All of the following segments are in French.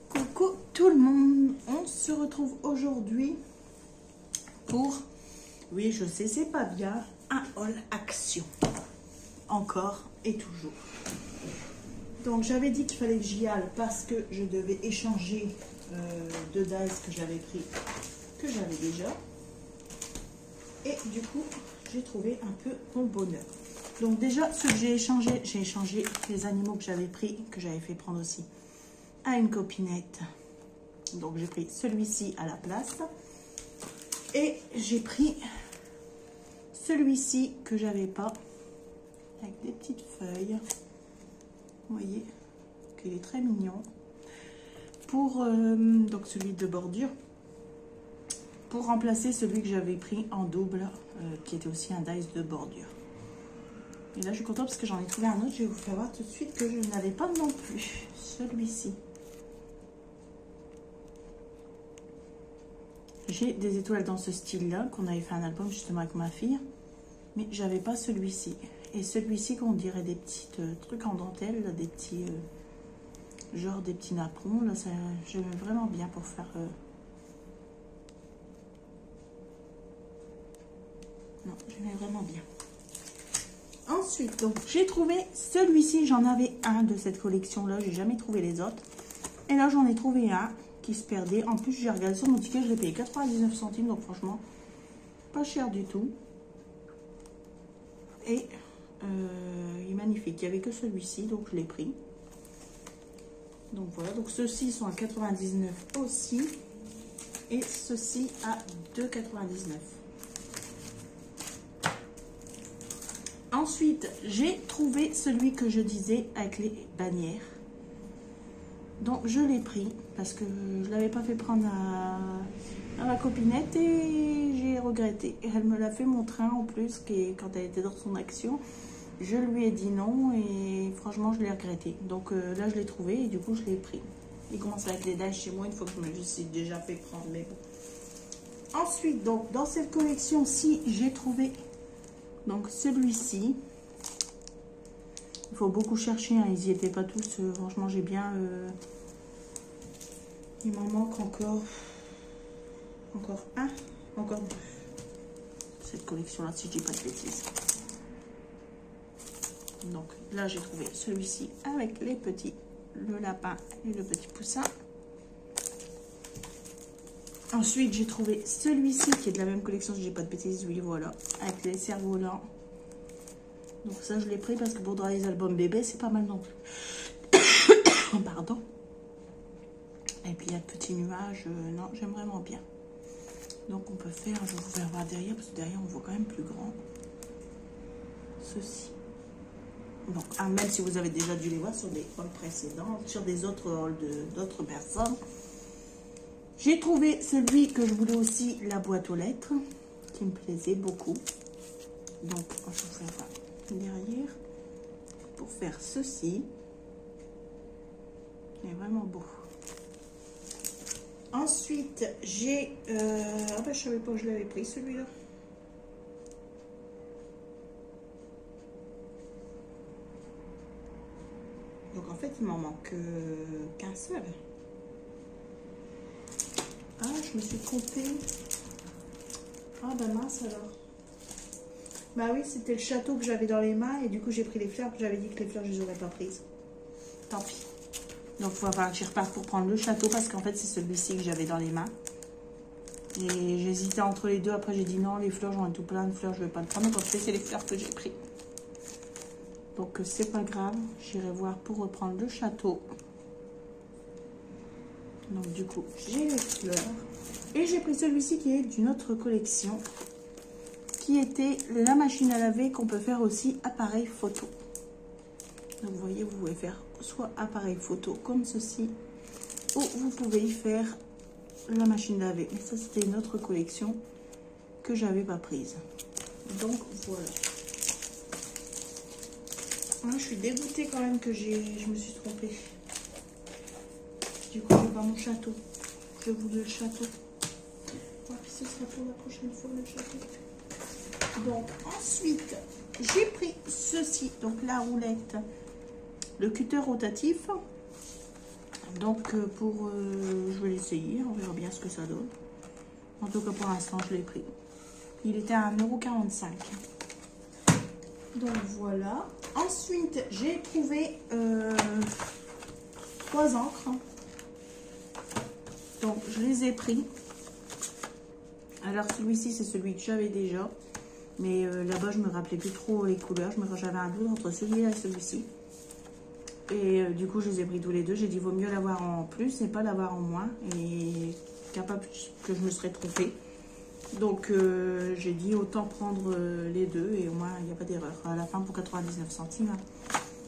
Coucou tout le monde, on se retrouve aujourd'hui pour, oui je sais c'est pas bien, un haul action, encore et toujours. Donc j'avais dit qu'il fallait que j'y aille parce que je devais échanger deux dies que j'avais pris, que j'avais déjà. Et du coup j'ai trouvé un peu mon bonheur. Donc déjà ce que j'ai échangé les animaux que j'avais pris, que j'avais fait prendre aussi à une copinette. Donc j'ai pris celui-ci à la place et j'ai pris celui-ci que j'avais pas, avec des petites feuilles, vous voyez qu'il est très mignon, pour donc celui de bordure, pour remplacer celui que j'avais pris en double qui était aussi un dice de bordure. Et là je suis contente parce que j'en ai trouvé un autre, je vais vous faire voir tout de suite que je n'avais pas non plus, celui-ci. J'ai des étoiles dans ce style-là, qu'on avait fait un album justement avec ma fille. Mais j'avais pas celui-ci. Et celui-ci, qu'on dirait des petits trucs en dentelle, là, des petits... genre des petits napperons. Là, j'aime vraiment bien pour faire... Non, j'aimais vraiment bien. Ensuite, donc, j'ai trouvé celui-ci. J'en avais un de cette collection-là. J'ai jamais trouvé les autres. Et là, j'en ai trouvé un qui se perdait. En plus, j'ai regardé sur mon ticket, je l'ai payé 99 centimes, donc franchement, pas cher du tout. Et il est magnifique. Il n'y avait que celui-ci, donc je l'ai pris. Donc voilà, donc ceux-ci sont à 99 aussi. Et ceux-ci à 2,99. Ensuite, j'ai trouvé celui que je disais avec les bannières. Donc je l'ai pris parce que je ne l'avais pas fait prendre à ma copinette et j'ai regretté. Et elle me l'a fait mon train en plus quand elle était dans son action. Je lui ai dit non et franchement je l'ai regretté. Donc là je l'ai trouvé et du coup je l'ai pris. Il commence à être les dages chez moi une fois que je me le suis déjà fait prendre. Mais bon. Ensuite donc dans cette collection-ci j'ai trouvé donc celui-ci. Il faut beaucoup chercher, hein. Ils n'y étaient pas tous. Franchement, j'ai bien... Il m'en manque encore un, encore deux. Cette collection-là, si je dis pas de bêtises. Donc là, j'ai trouvé celui-ci avec les petits, le lapin et le petit poussin. Ensuite, j'ai trouvé celui-ci qui est de la même collection, si je dis pas de bêtises. Oui, voilà, avec les cerfs-volants. Donc ça, je l'ai pris parce que pour dans les albums bébés, c'est pas mal non plus. Pardon. Et puis, il y a de petits nuages. Non, j'aime vraiment bien. Donc, on peut faire, je vais vous faire voir derrière, parce que derrière, on voit quand même plus grand. Ceci. Donc, même si vous avez déjà dû les voir sur des hauls précédents, sur des autres hauls d'autres personnes. J'ai trouvé celui que je voulais aussi, la boîte aux lettres, qui me plaisait beaucoup. Donc, je vais vous faire voir derrière pour faire ceci. Il est vraiment beau. Ensuite j'ai ah ben, je savais pas que je l'avais pris celui-là. Donc en fait il m'en manque qu'un seul. Ah, je me suis trompée. Ah ben mince alors. Bah oui, c'était le château que j'avais dans les mains et du coup j'ai pris les fleurs. J'avais dit que les fleurs je les aurais pas prises. Tant pis. Donc il va falloir que j'y reparte pour prendre le château parce qu'en fait c'est celui-ci que j'avais dans les mains. Et j'hésitais entre les deux. Après j'ai dit non, les fleurs, j'en ai tout plein de fleurs, je vais pas le prendre. Donc c'est les fleurs que j'ai pris. Donc c'est pas grave, j'irai voir pour reprendre le château. Donc du coup j'ai les fleurs. Et j'ai pris celui-ci qui est d'une autre collection. Qui était la machine à laver qu'on peut faire aussi appareil photo. Donc vous voyez, vous pouvez faire soit appareil photo comme ceci, ou vous pouvez y faire la machine à laver. Mais ça c'était une autre collection que j'avais pas prise. Donc voilà. Moi je suis dégoûtée quand même que je me suis trompée. Du coup je vais pas mon château. Je voulais le château. Ouais, puis ce sera pour la prochaine fois le château. Donc ensuite j'ai pris ceci, donc la roulette le cutter rotatif. Donc je vais l'essayer, on verra bien ce que ça donne. En tout cas pour l'instant je l'ai pris. Il était à 1,45 €. Donc voilà. Ensuite j'ai trouvé 3 encres. Donc je les ai pris. Alors celui-ci c'est celui que j'avais déjà. Mais là-bas je me rappelais plus trop les couleurs. J'avais un doute entre celui-là et celui-ci. Et du coup, je les ai pris tous les deux. J'ai dit, vaut mieux l'avoir en plus et pas l'avoir en moins. Et capable que je me serais trompée. Donc, j'ai dit, autant prendre les deux. Et au moins, il n'y a pas d'erreur. À la fin, pour 99 centimes,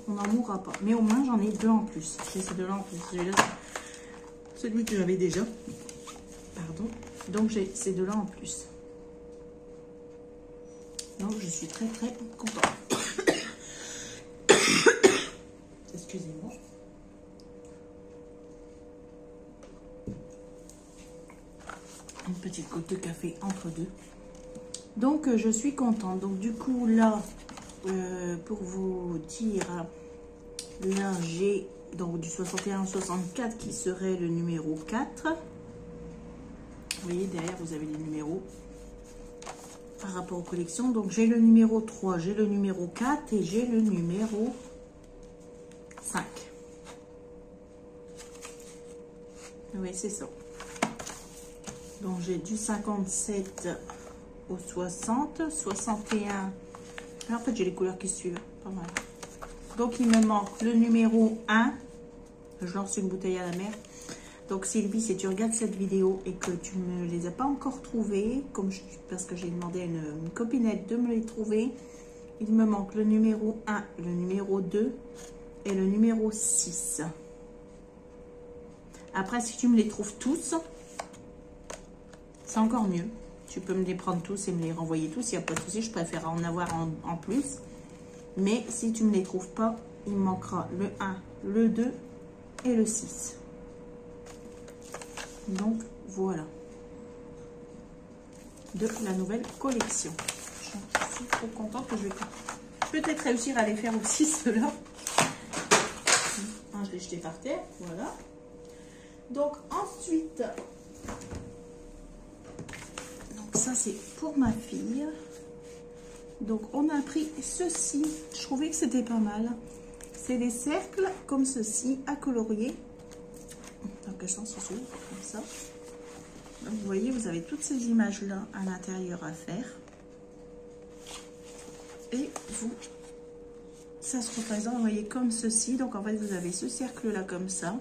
on n'en mourra pas. Mais au moins, j'en ai 2 en plus. J'ai ces 2-là en plus. Celui-là, celui que j'avais déjà. Pardon. Donc, j'ai ces 2-là en plus. Donc, je suis très, très contente. Excusez-moi. Une petite goutte de café entre deux. Donc, je suis contente. Donc, du coup, là, pour vous dire, là, j'ai donc du 61 au 64 qui serait le numéro 4. Vous voyez, derrière, vous avez les numéros par rapport aux collections. Donc, j'ai le numéro 3, j'ai le numéro 4 et j'ai le numéro 5. Oui, c'est ça. Donc, j'ai du 57 au 60, 61. En fait, j'ai les couleurs qui suivent. Pas mal. Donc, il me manque le numéro 1. Je lance une bouteille à la mer. Donc, Sylvie, si tu regardes cette vidéo et que tu ne me les as pas encore trouvées, parce que j'ai demandé à une copinette de me les trouver, il me manque le numéro 1, le numéro 2 et le numéro 6. Après, si tu me les trouves tous, c'est encore mieux. Tu peux me les prendre tous et me les renvoyer tous. Il n'y a pas de souci, je préfère en avoir en plus. Mais si tu ne me les trouves pas, il me manquera le 1, le 2 et le 6. Donc, voilà. De la nouvelle collection. Je suis trop contente que je vais peut-être réussir à les faire aussi, ceux-là. Je l'ai jeté par terre, voilà. Donc ensuite, donc ça c'est pour ma fille. Donc on a pris ceci, je trouvais que c'était pas mal. C'est des cercles comme ceci à colorier. Dans quel sens ça s'ouvre comme ça. Donc vous voyez, vous avez toutes ces images là à l'intérieur à faire. Et vous, ça se représente, vous voyez, comme ceci. Donc en fait vous avez ce cercle là comme ça.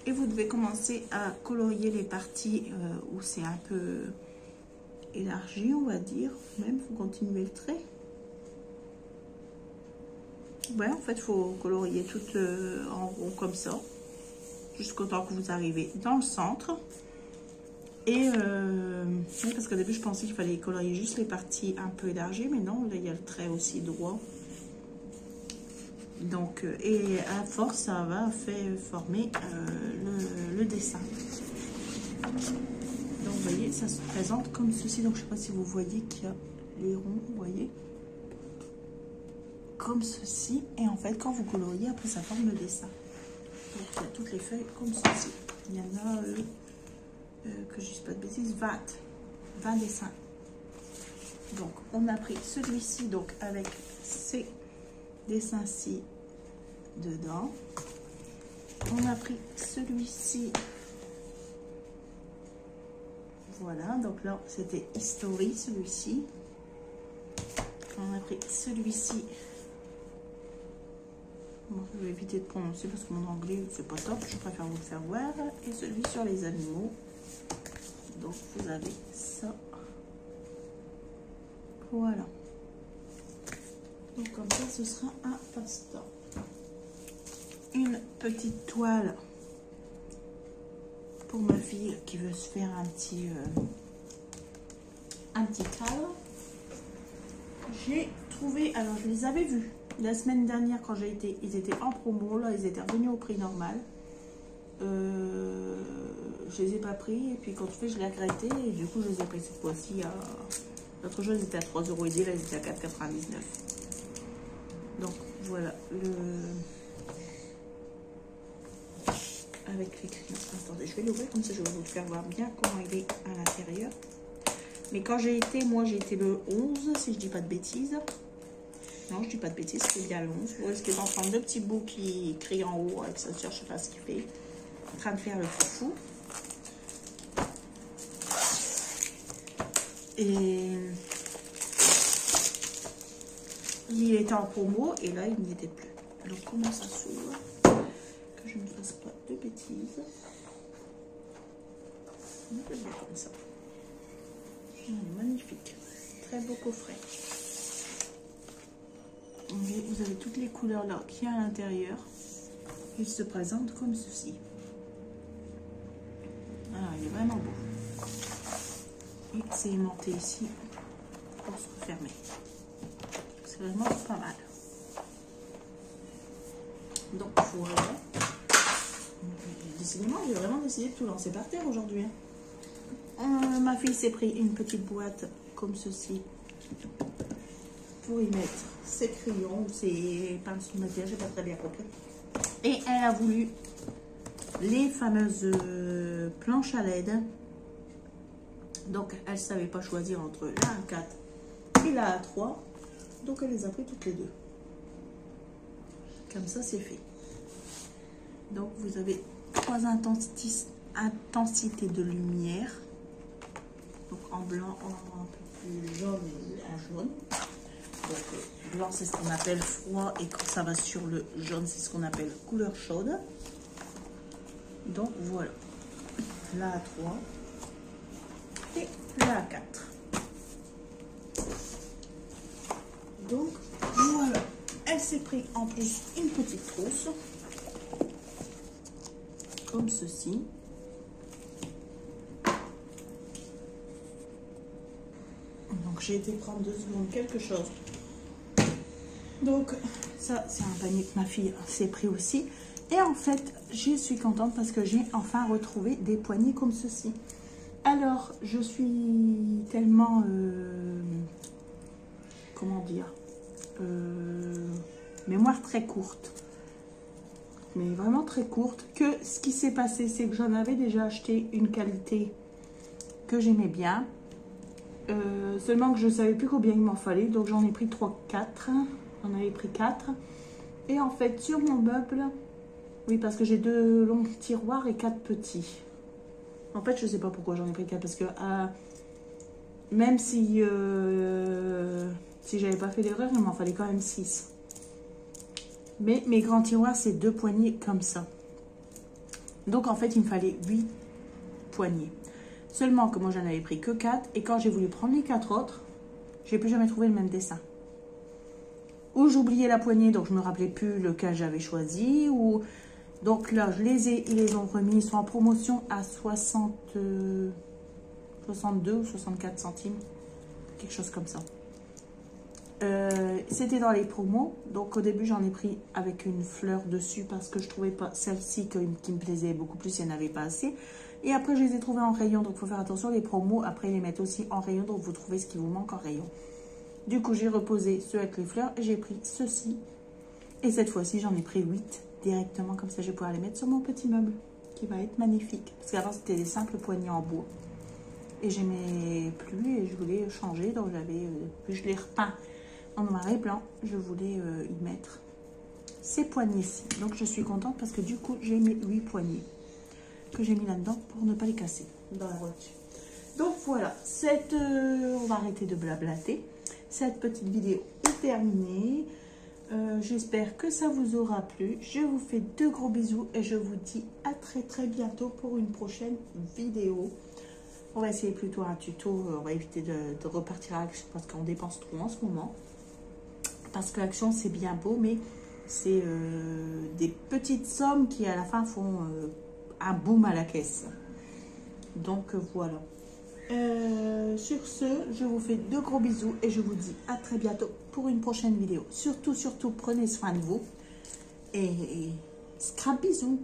Et vous devez commencer à colorier les parties où c'est un peu élargi, on va dire. Même, il faut continuer le trait. Ouais, en fait, il faut colorier tout en rond comme ça. Jusqu'au temps que vous arrivez dans le centre. Et parce qu'au début, je pensais qu'il fallait colorier juste les parties un peu élargies. Mais non, là, il y a le trait aussi droit. Donc, et à force, ça va former le dessin. Donc, vous voyez, ça se présente comme ceci. Donc, je ne sais pas si vous voyez qu'il y a les ronds, vous voyez, comme ceci. Et en fait, quand vous coloriez, après, ça forme le dessin. Donc, il y a toutes les feuilles comme ceci. Il y en a, que je ne dise pas de bêtises, 20 dessins. Donc, on a pris celui-ci, donc, avec ces dessins-ci dedans. On a pris celui-ci. Voilà, donc là, c'était History, celui-ci. On a pris celui-ci. Bon, je vais éviter de prononcer parce que mon anglais, c'est pas top. Je préfère vous le faire voir. Et celui sur les animaux. Donc, vous avez ça. Voilà. Donc, comme ça, ce sera un passe-temps. Une petite toile pour ma fille qui veut se faire un petit cadre. J'ai trouvé, alors je les avais vus la semaine dernière quand j'ai été, ils étaient en promo, là ils étaient revenus au prix normal. Je les ai pas pris et puis quand tu fais je l'ai regretté et du coup je les ai pris cette fois-ci à... L'autre jour ils étaient à 3,10 €, là ils étaient à 4,99 €. Donc voilà avec les crayons. Attendez, je vais l'ouvrir comme ça je vais vous faire voir bien comment il est à l'intérieur. Mais quand j'ai été, moi j'ai été le 11, si je dis pas de bêtises. Non, je dis pas de bêtises, c'est bien le 11. Vous voyez ce qu'il est en train de deux petits bouts qui crient en haut avec sa soeur, je sais pas ce qu'il fait. En train de faire le foufou. Et il était en promo et là il n'y était plus. Alors comment ça s'ouvre? Que je ne fasse pas de bêtises. On peut le voir comme ça. Magnifique. Très beau coffret. Vous avez toutes les couleurs là qu'il y a à l'intérieur. Il se présente comme ceci. Ah, il est vraiment beau. Et c'est aimanté ici pour se refermer. C'est vraiment pas mal. Donc voilà. Décidément, j'ai vraiment décidé de tout lancer par terre aujourd'hui. Ma fille s'est pris une petite boîte comme ceci pour y mettre ses crayons, ses pinceaux de maquillage, j'ai pas très bien compris. Et elle a voulu les fameuses planches à LED. Donc elle savait pas choisir entre la A4 et la A3. Donc elle les a pris toutes les deux. Comme ça c'est fait. Donc vous avez 3 intensités de lumière. Donc en blanc, en un peu plus jaune et en jaune. Donc blanc c'est ce qu'on appelle froid et quand ça va sur le jaune c'est ce qu'on appelle couleur chaude. Donc voilà la A3 et la A4. Donc voilà, elle s'est pris en plus une petite trousse comme ceci. Donc j'ai été prendre 2 secondes quelque chose. Donc ça c'est un panier que ma fille s'est pris aussi. Et en fait je suis contente parce que j'ai enfin retrouvé des poignées comme ceci. Alors je suis tellement comment dire, mémoire très courte, mais vraiment très courte, que ce qui s'est passé c'est que j'en avais déjà acheté une qualité que j'aimais bien. Seulement que je ne savais plus combien il m'en fallait, donc j'en ai pris 3-4, j'en avais pris 4, et en fait sur mon meuble, oui parce que j'ai 2 longs tiroirs et 4 petits, en fait je sais pas pourquoi j'en ai pris 4, parce que même si j'avais pas fait d'erreur, il m'en fallait quand même 6, mais mes grands tiroirs c'est 2 poignées comme ça, donc en fait il me fallait 8 poignées. Seulement que moi, j'en avais pris que 4. Et quand j'ai voulu prendre les 4 autres, j'ai plus jamais trouvé le même dessin. Ou j'oubliais la poignée, donc je me rappelais plus lequel j'avais choisi. Ou donc là, ils les ont remis. Ils sont en promotion à 62 ou 64 centimes. Quelque chose comme ça. C'était dans les promos. Donc au début, j'en ai pris avec une fleur dessus parce que je trouvais pas celle-ci qui me plaisait beaucoup plus. Il n'y en avait pas assez. Et après, je les ai trouvés en rayon. Donc, il faut faire attention. Les promos, après, ils les mettent aussi en rayon. Donc, vous trouvez ce qui vous manque en rayon. Du coup, j'ai reposé ceux avec les fleurs. Et j'ai pris ceux-ci. Et cette fois-ci, j'en ai pris 8 directement. Comme ça, je vais pouvoir les mettre sur mon petit meuble. Qui va être magnifique. Parce qu'avant, c'était des simples poignées en bois. Et j'aimais plus. Et je voulais changer. Donc, je l'ai repeint en noir et blanc. Je voulais y mettre ces poignées-ci. Donc, je suis contente parce que du coup, j'ai mes 8 poignées que j'ai mis là-dedans pour ne pas les casser dans la voiture. Donc voilà, on va arrêter de blablater. Cette petite vidéo est terminée. J'espère que ça vous aura plu. Je vous fais de gros bisous et je vous dis à très bientôt pour une prochaine vidéo. On va essayer plutôt un tuto. On va éviter de repartir à Action parce qu'on dépense trop en ce moment. Parce que Action c'est bien beau, mais c'est des petites sommes qui à la fin font un boom à la caisse. Donc voilà. Sur ce, je vous fais de gros bisous et je vous dis à très bientôt pour une prochaine vidéo. Surtout, prenez soin de vous et scrap bisous.